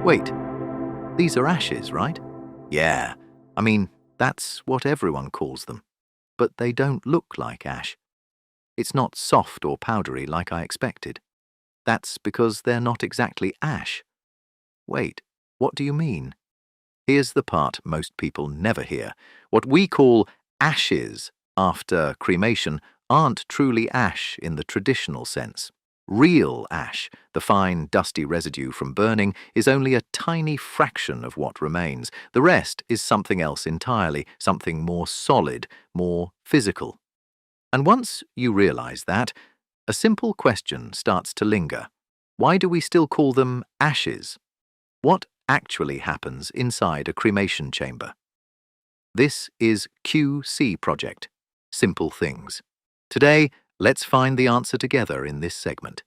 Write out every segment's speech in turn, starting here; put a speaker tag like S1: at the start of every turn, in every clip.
S1: Wait, these are ashes, right? Yeah, I mean, that's what everyone calls them. But they don't look like ash. It's not soft or powdery like I expected. That's because they're not exactly ash. Wait, what do you mean? Here's the part most people never hear. What we call ashes after cremation aren't truly ash in the traditional sense. Real ash, the fine, dusty residue from burning, is only a tiny fraction of what remains. The rest is something else entirely, something more solid, more physical. And once you realize that, a simple question starts to linger. Why do we still call them ashes? What actually happens inside a cremation chamber? This is QC Project, Simple Things. Today, let's find the answer together in this segment.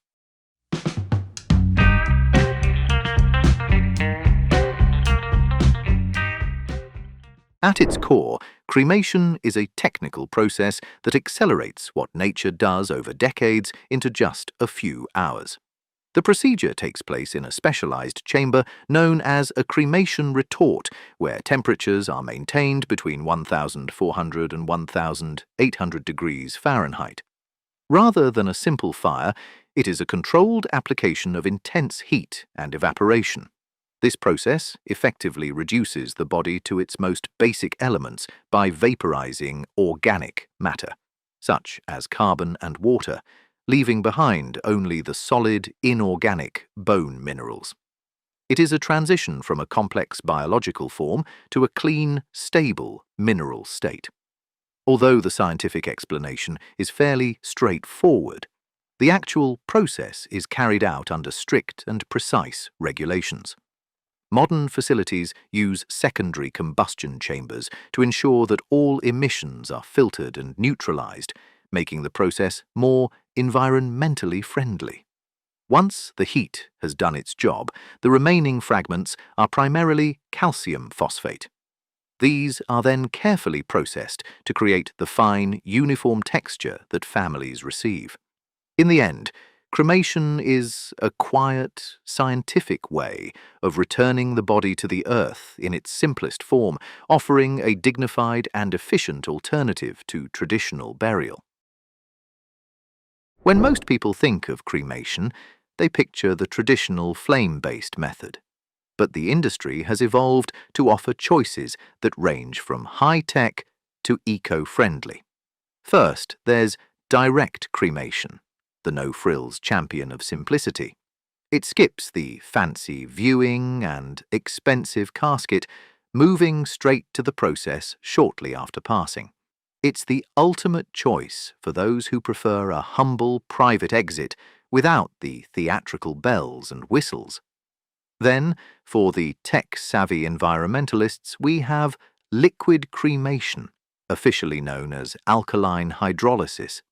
S1: At its core, cremation is a technical process that accelerates what nature does over decades into just a few hours. The procedure takes place in a specialized chamber known as a cremation retort, where temperatures are maintained between 1,400 and 1,800 degrees Fahrenheit. Rather than a simple fire, it is a controlled application of intense heat and evaporation. This process effectively reduces the body to its most basic elements by vaporizing organic matter, such as carbon and water, leaving behind only the solid, inorganic bone minerals. It is a transition from a complex biological form to a clean, stable mineral state. Although the scientific explanation is fairly straightforward, the actual process is carried out under strict and precise regulations. Modern facilities use secondary combustion chambers to ensure that all emissions are filtered and neutralized, making the process more environmentally friendly. Once the heat has done its job, the remaining fragments are primarily calcium phosphate. These are then carefully processed to create the fine, uniform texture that families receive. In the end, cremation is a quiet, scientific way of returning the body to the earth in its simplest form, offering a dignified and efficient alternative to traditional burial. When most people think of cremation, they picture the traditional flame-based method. But the industry has evolved to offer choices that range from high-tech to eco-friendly. First, there's direct cremation, the no-frills champion of simplicity. It skips the fancy viewing and expensive casket, moving straight to the process shortly after passing. It's the ultimate choice for those who prefer a humble private exit without the theatrical bells and whistles. Then, for the tech-savvy environmentalists, we have liquid cremation, officially known as alkaline hydrolysis.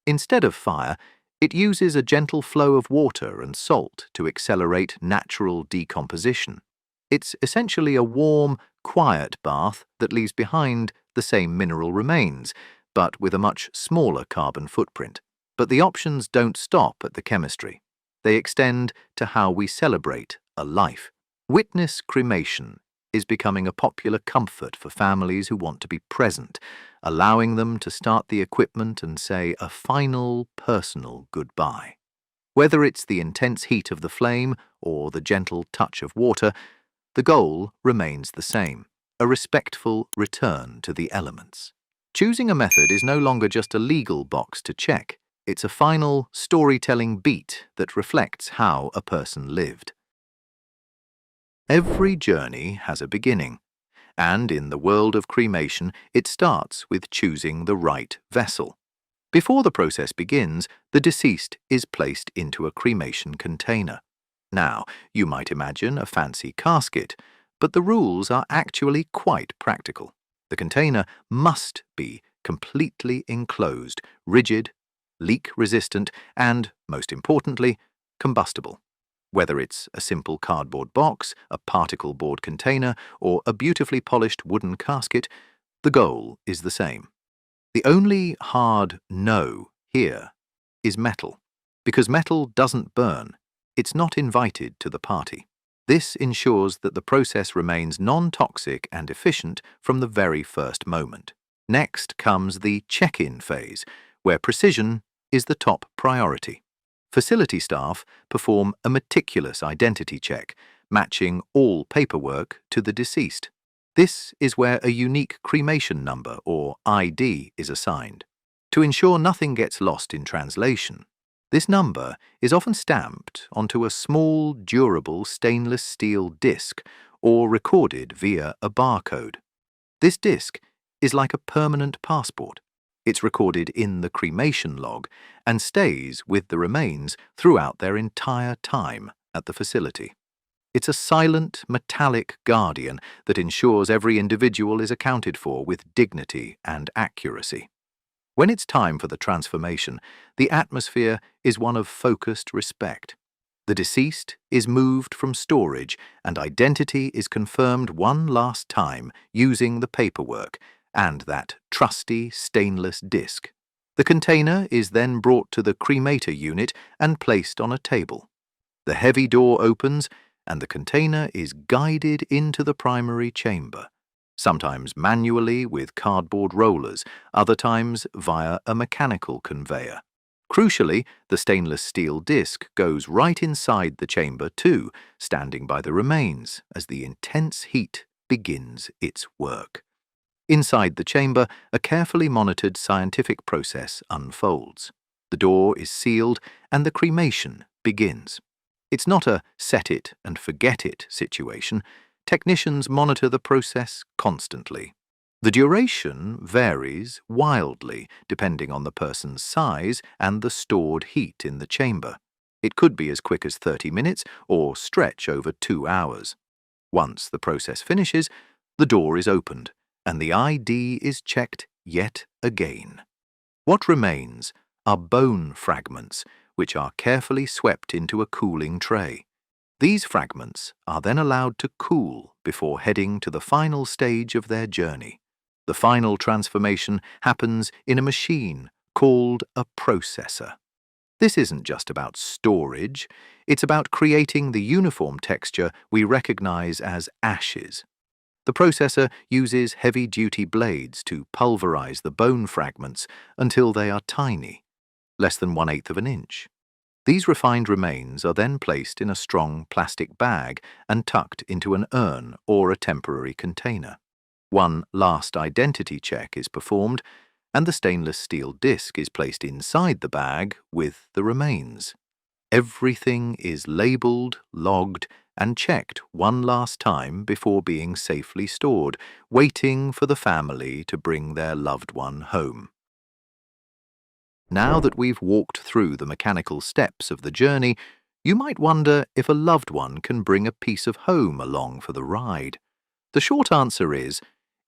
S1: Instead of fire, it uses a gentle flow of water and salt to accelerate natural decomposition. It's essentially a warm, quiet bath that leaves behind the same mineral remains, but with a much smaller carbon footprint. But the options don't stop at the chemistry. They extend to how we celebrate a life. Witness cremation is becoming a popular comfort for families who want to be present, allowing them to start the equipment and say a final, personal goodbye. Whether it's the intense heat of the flame or the gentle touch of water, the goal remains the same, a respectful return to the elements. Choosing a method is no longer just a legal box to check. It's a final storytelling beat that reflects how a person lived. Every journey has a beginning, and in the world of cremation, it starts with choosing the right vessel. Before the process begins, the deceased is placed into a cremation container. Now, you might imagine a fancy casket, but the rules are actually quite practical. The container must be completely enclosed, rigid, leak-resistant, and, most importantly, combustible. Whether it's a simple cardboard box, a particle board container, or a beautifully polished wooden casket, the goal is the same. The only hard no here is metal, because metal doesn't burn. It's not invited to the party. This ensures that the process remains non-toxic and efficient from the very first moment. Next comes the check-in phase, where precision is the top priority. Facility staff perform a meticulous identity check, matching all paperwork to the deceased. This is where a unique cremation number, or ID, is assigned. To ensure nothing gets lost in translation, this number is often stamped onto a small, durable stainless steel disc or recorded via a barcode. This disc is like a permanent passport. It's recorded in the cremation log and stays with the remains throughout their entire time at the facility. It's a silent, metallic guardian that ensures every individual is accounted for with dignity and accuracy. When it's time for the transformation, the atmosphere is one of focused respect. The deceased is moved from storage and identity is confirmed one last time using the paperwork and that trusty stainless disc. The container is then brought to the cremator unit and placed on a table. The heavy door opens and the container is guided into the primary chamber, sometimes manually with cardboard rollers, other times via a mechanical conveyor. Crucially, the stainless steel disc goes right inside the chamber too, standing by the remains as the intense heat begins its work. Inside the chamber, a carefully monitored scientific process unfolds. The door is sealed and the cremation begins. It's not a set-it-and-forget-it situation. Technicians monitor the process constantly. The duration varies wildly depending on the person's size and the stored heat in the chamber. It could be as quick as 30 minutes or stretch over 2 hours. Once the process finishes, the door is opened and the ID is checked yet again. What remains are bone fragments, which are carefully swept into a cooling tray. These fragments are then allowed to cool before heading to the final stage of their journey. The final transformation happens in a machine called a processor. This isn't just about storage, it's about creating the uniform texture we recognize as ashes. The processor uses heavy-duty blades to pulverize the bone fragments until they are tiny, less than 1/8 of an inch. These refined remains are then placed in a strong plastic bag and tucked into an urn or a temporary container. One last identity check is performed, and the stainless steel disc is placed inside the bag with the remains. Everything is labeled, logged, and checked one last time before being safely stored, waiting for the family to bring their loved one home. Now that we've walked through the mechanical steps of the journey, you might wonder if a loved one can bring a piece of home along for the ride. The short answer is,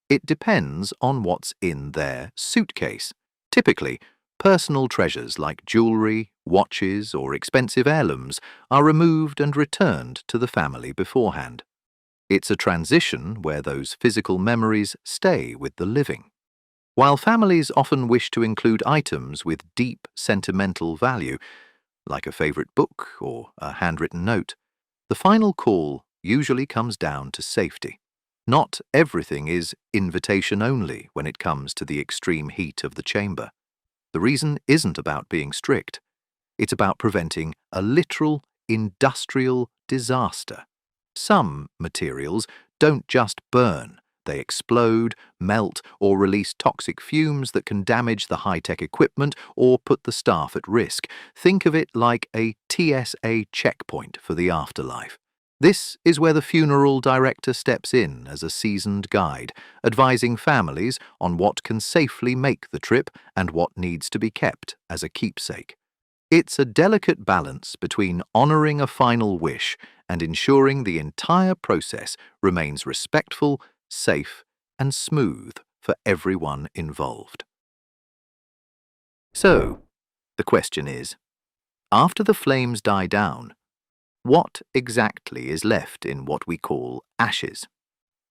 S1: it depends on what's in their suitcase. Typically, personal treasures like jewelry, watches, or expensive heirlooms are removed and returned to the family beforehand. It's a transition where those physical memories stay with the living. While families often wish to include items with deep sentimental value, like a favorite book or a handwritten note, the final call usually comes down to safety. Not everything is invitation only when it comes to the extreme heat of the chamber. The reason isn't about being strict. It's about preventing a literal industrial disaster. Some materials don't just burn. They explode, melt, or release toxic fumes that can damage the high-tech equipment or put the staff at risk. Think of it like a TSA checkpoint for the afterlife. This is where the funeral director steps in as a seasoned guide, advising families on what can safely make the trip and what needs to be kept as a keepsake. It's a delicate balance between honoring a final wish and ensuring the entire process remains respectful, safe, and smooth for everyone involved. So, the question is, after the flames die down, what exactly is left in what we call ashes?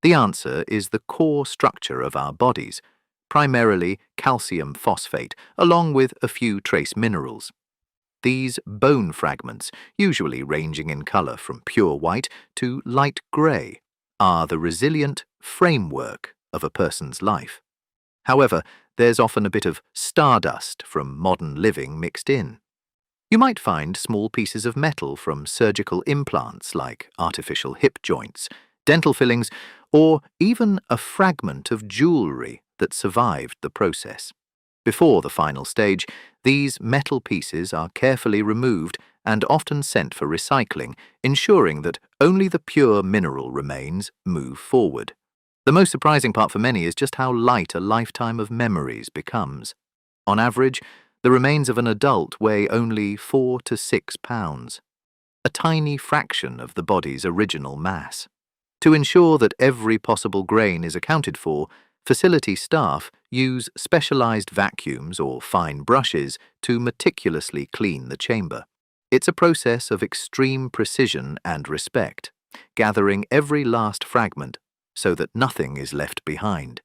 S1: The answer is the core structure of our bodies, primarily calcium phosphate, along with a few trace minerals. These bone fragments, usually ranging in colour from pure white to light grey, are the resilient framework of a person's life. However, there's often a bit of stardust from modern living mixed in. You might find small pieces of metal from surgical implants like artificial hip joints, dental fillings, or even a fragment of jewellery that survived the process. Before the final stage, these metal pieces are carefully removed and often sent for recycling, ensuring that only the pure mineral remains move forward. The most surprising part for many is just how light a lifetime of memories becomes. On average, the remains of an adult weigh only 4 to 6 pounds, a tiny fraction of the body's original mass. To ensure that every possible grain is accounted for, facility staff use specialized vacuums or fine brushes to meticulously clean the chamber. It's a process of extreme precision and respect, gathering every last fragment so that nothing is left behind.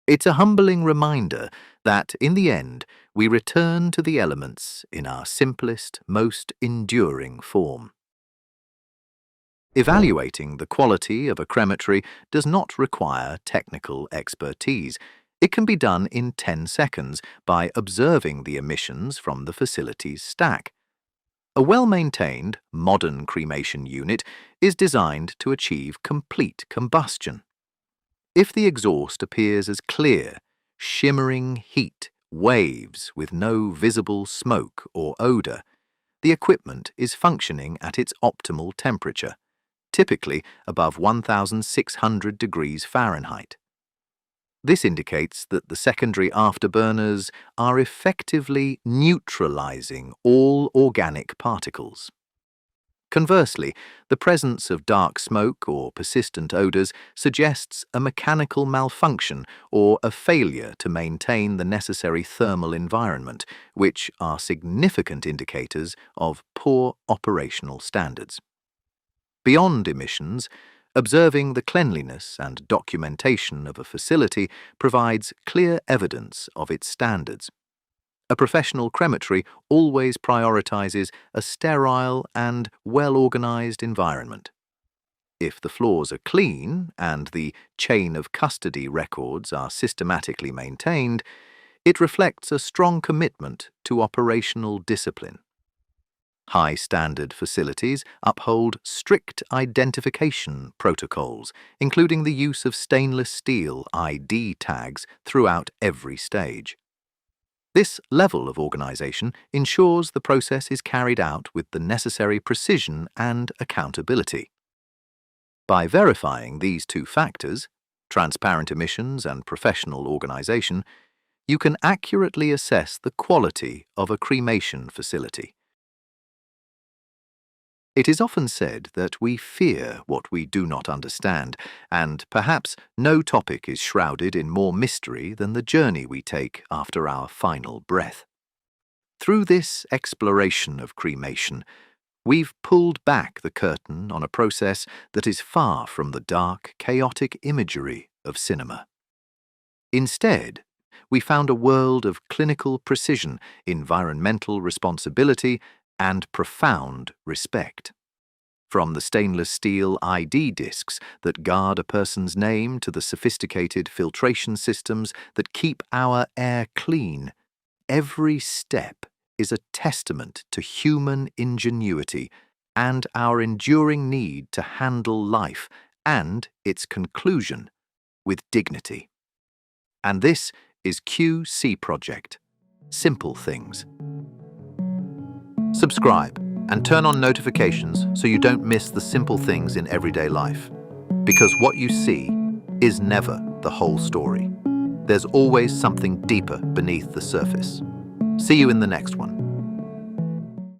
S1: It's a humbling reminder that, in the end, we return to the elements in our simplest, most enduring form. Evaluating the quality of a crematory does not require technical expertise. It can be done in 10 seconds by observing the emissions from the facility's stack. A well-maintained, modern cremation unit is designed to achieve complete combustion. If the exhaust appears as clear, shimmering heat waves with no visible smoke or odour, the equipment is functioning at its optimal temperature, typically above 1,600 degrees Fahrenheit. This indicates that the secondary afterburners are effectively neutralizing all organic particles. Conversely, the presence of dark smoke or persistent odors suggests a mechanical malfunction or a failure to maintain the necessary thermal environment, which are significant indicators of poor operational standards. Beyond emissions, observing the cleanliness and documentation of a facility provides clear evidence of its standards. A professional crematory always prioritizes a sterile and well-organized environment. If the floors are clean and the chain of custody records are systematically maintained, it reflects a strong commitment to operational discipline. High-standard facilities uphold strict identification protocols, including the use of stainless steel ID tags throughout every stage. This level of organization ensures the process is carried out with the necessary precision and accountability. By verifying these two factors, transparent emissions and professional organization, you can accurately assess the quality of a cremation facility. It is often said that we fear what we do not understand, and perhaps no topic is shrouded in more mystery than the journey we take after our final breath. Through this exploration of cremation, we've pulled back the curtain on a process that is far from the dark, chaotic imagery of cinema. Instead, we found a world of clinical precision, environmental responsibility, and profound respect. From the stainless steel ID discs that guard a person's name to the sophisticated filtration systems that keep our air clean, every step is a testament to human ingenuity and our enduring need to handle life and its conclusion with dignity. And this is QC Project. Simple things. Subscribe and turn on notifications so you don't miss the simple things in everyday life. Because what you see is never the whole story. There's always something deeper beneath the surface. See you in the next one.